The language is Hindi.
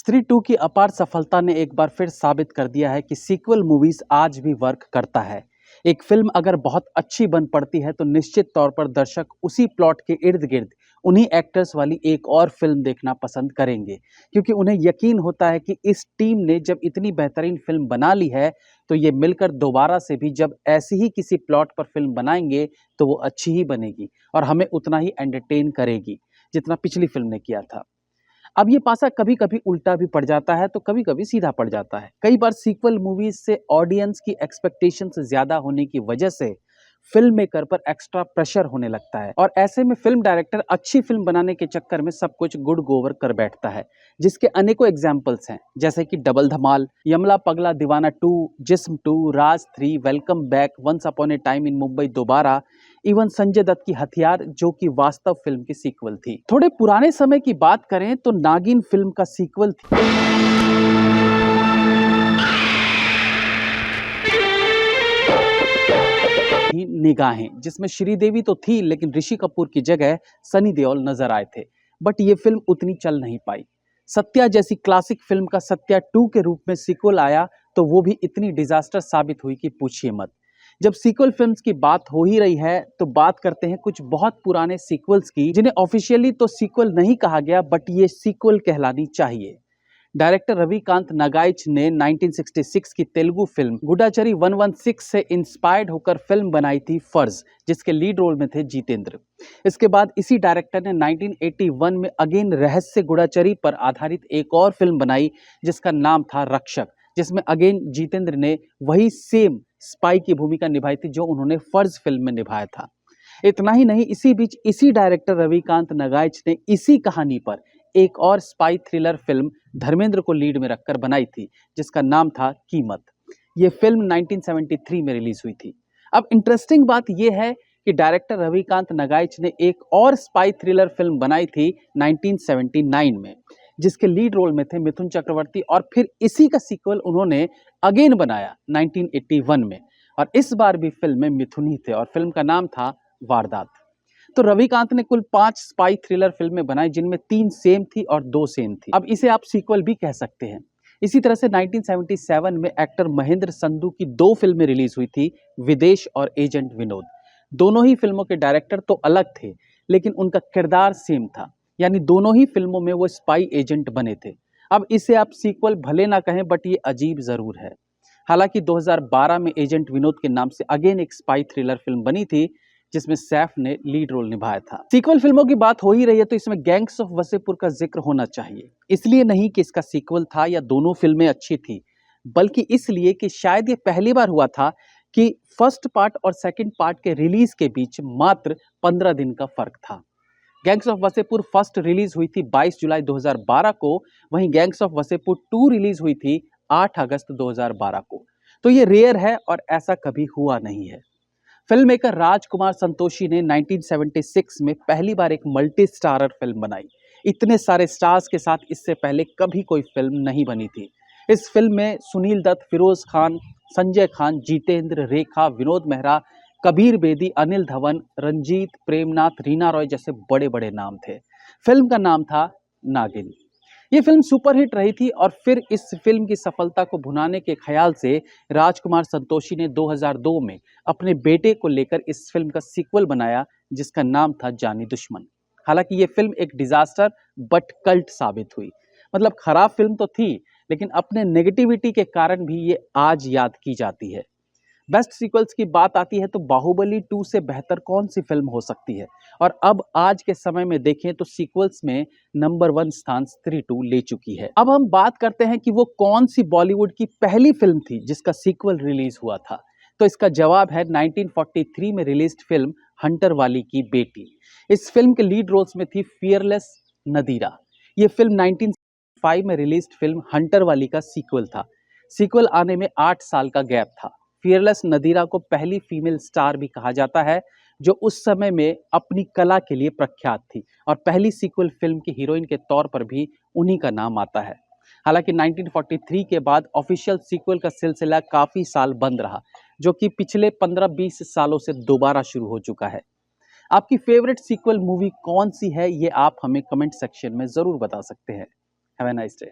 स्त्री 2 की अपार सफलता ने एक बार फिर साबित कर दिया है कि सीक्वल मूवीज आज भी वर्क करता है। एक फिल्म अगर बहुत अच्छी बन पड़ती है तो निश्चित तौर पर दर्शक उसी प्लॉट के इर्द गिर्द उन्हीं एक्टर्स वाली एक और फिल्म देखना पसंद करेंगे, क्योंकि उन्हें यकीन होता है कि इस टीम ने जब इतनी बेहतरीन फिल्म बना ली है तो ये मिलकर दोबारा से भी जब ऐसी ही किसी प्लॉट पर फिल्म बनाएंगे तो वो अच्छी ही बनेगी और हमें उतना ही एंटरटेन करेगी जितना पिछली फिल्म ने किया था। अब ये पासा कभी कभी उल्टा भी पड़ जाता है तो कभी कभी सीधा पड़ जाता है। कई बार सीक्वल मूवीज से ऑडियंस की एक्सपेक्टेशंस ज्यादा होने की वजह से फिल्म मेकर पर एक्स्ट्रा प्रेशर होने लगता है और ऐसे में फिल्म डायरेक्टर अच्छी फिल्म बनाने के चक्कर में सब कुछ गुड़ गोबर कर बैठता है, जिसके अनेकों एग्जाम्पल्स हैं, जैसे कि डबल धमाल, यमला पगला दीवाना 2, Jism 2, Raaz 3, welcome back, once upon a time in Mumbai Dobaara, even Sanjay Dutt की हथियार जो कि वास्तव फिल्म की सीक्वल थी। थोड़े पुराने समय की बात करें तो नागिन फिल्म का सीक्वल थी निगाहें, जिसमें श्रीदेवी तो थी लेकिन ऋषि कपूर की जगह सनी देओल नजर आए थे, बट ये फिल्म उतनी चल नहीं पाई। सत्या जैसी क्लासिक फिल्म का सत्या 2 के रूप में सीक्वल आया तो वो भी इतनी डिजास्टर साबित हुई कि पूछिए मत। जब सीक्वल फिल्म्स की बात हो ही रही है तो बात करते हैं कुछ बहुत पुराने सीक्वल्स की, जिन्हें ऑफिशियली तो सीक्वल नहीं कहा गया बट ये सीक्वल कहलानी चाहिए। डायरेक्टर रविकांत नागाइच ने 1966 की तेलुगु फिल्म गुडाचरी 116 से इंस्पायर्ड होकर फिल्म बनाई थी फर्ज, जिसके लीड रोल में थे जितेंद्र। इसके बाद इसी डायरेक्टर ने 1981 में अगेन रहस्य गुडाचरी पर आधारित एक और फिल्म बनाई जिसका नाम था रक्षक, जिसमें अगेन जितेंद्र ने वही सेम स्पाई की भूमिका निभाई थी जो उन्होंने फर्ज फिल्म में निभाया था। इतना ही नहीं, इसी बीच इसी डायरेक्टर रविकांत नागाइच ने इसी कहानी पर एक और स्पाई थ्रिलर फिल्म धर्मेंद्र को लीड में रखकर बनाई थी जिसका नाम था कीमत। ये फिल्म 1973 में रिलीज हुई थी। अब इंटरेस्टिंग बात यह है कि डायरेक्टर रविकांत नागाइच ने एक और स्पाई थ्रिलर फिल्म बनाई थी 1979 में, जिसके लीड रोल में थे मिथुन चक्रवर्ती, और फिर इसी का सीक्वल उन्होंने अगेन बनाया 1981 में, और इस बार भी फिल्म में मिथुन ही थे और फिल्म का नाम था वारदात। तो रविकांत ने कुल 5 स्पाई थ्रिलर फिल्में बनाई जिनमें 3 सेम थी और 2 सेम थी। अब इसे आप सीक्वल भी कह सकते हैं। इसी तरह से 1977 में एक्टर महेंद्र संधू की 2 फिल्में रिलीज हुई थी, विदेश और एजेंट विनोद। दोनों ही फिल्मों के डायरेक्टर तो अलग थे लेकिन उनका किरदार सेम था, यानी दोनों ही फिल्मों में वो स्पाई एजेंट बने थे। अब इसे आप सीक्वल भले ना कहें बट ये अजीब जरूर है। हालांकि 2012 में एजेंट विनोद के नाम से अगेन एक स्पाई थ्रिलर फिल्म बनी थी जिसमें सैफ ने लीड रोल निभाया था। सीक्वल फिल्मों की बात हो ही रही है तो इसमें गैंग्स ऑफ वसेपुर का जिक्र होना चाहिए, इसलिए नहीं कि इसका सीक्वल था या दोनों फिल्में अच्छी थी, बल्कि इसलिए कि शायद ये पहली बार हुआ था कि फर्स्ट पार्ट और सेकंड पार्ट के रिलीज के बीच मात्र 15 दिन का फर्क था। Gangs of Wasseypur first release हुई थी 22 जुलाई 2012 को, वहीं गैंग्स ऑफ वसेपुर 2 रिलीज हुई थी 8 अगस्त 2012 को। तो ये रेयर है और ऐसा कभी हुआ नहीं है। फिल्म मेकर राजकुमार संतोषी ने 1976 में पहली बार एक मल्टी स्टारर फिल्म बनाई। इतने सारे स्टार्स के साथ इससे पहले कभी कोई फिल्म नहीं बनी थी। इस फिल्म में सुनील दत्त, फिरोज खान, संजय खान, जितेंद्र, रेखा, विनोद मेहरा, कबीर बेदी, अनिल धवन, रंजीत, प्रेमनाथ, रीना रॉय जैसे बड़े बड़े नाम थे। फिल्म का नाम था नागिन। ये फिल्म सुपरहिट रही थी और फिर इस फिल्म की सफलता को भुनाने के ख्याल से राजकुमार संतोषी ने 2002 में अपने बेटे को लेकर इस फिल्म का सीक्वल बनाया जिसका नाम था जानी दुश्मन। हालांकि ये फिल्म एक डिजास्टर बट कल्ट साबित हुई। मतलब खराब फिल्म तो थी लेकिन अपने नेगेटिविटी के कारण भी ये आज याद की जाती है। बेस्ट सीक्वल्स की बात आती है तो बाहुबली 2 से बेहतर कौन सी फिल्म हो सकती है, और अब आज के समय में देखें तो सीक्वल्स में नंबर 1 स्थान स्त्री 2 ले चुकी है। अब हम बात करते हैं कि वो कौन सी बॉलीवुड की पहली फिल्म थी जिसका सीक्वल रिलीज हुआ था, तो इसका जवाब है 1943 में रिलीज्ड फिल्म हंटर वाली की बेटी। इस फिल्म के लीड रोल्स में थी फियरलेस नदीरा। ये फिल्म 1905 में रिलीज्ड फिल्म हंटर वाली का सीक्वल था। सीक्वल आने में 8 साल का गैप था। फियरलेस नदीरा को पहली फीमेल स्टार भी कहा जाता है जो उस समय में अपनी कला के लिए प्रख्यात थी, और पहली सीक्वल फिल्म की हीरोइन के तौर पर भी उन्हीं का नाम आता है। हालांकि 1943 के बाद ऑफिशियल सीक्वल का सिलसिला काफी साल बंद रहा, जो कि पिछले 15-20 सालों से दोबारा शुरू हो चुका है। आपकी फेवरेट सीक्वल मूवी कौन सी है ये आप हमें कमेंट सेक्शन में जरूर बता सकते हैं। Have a nice day.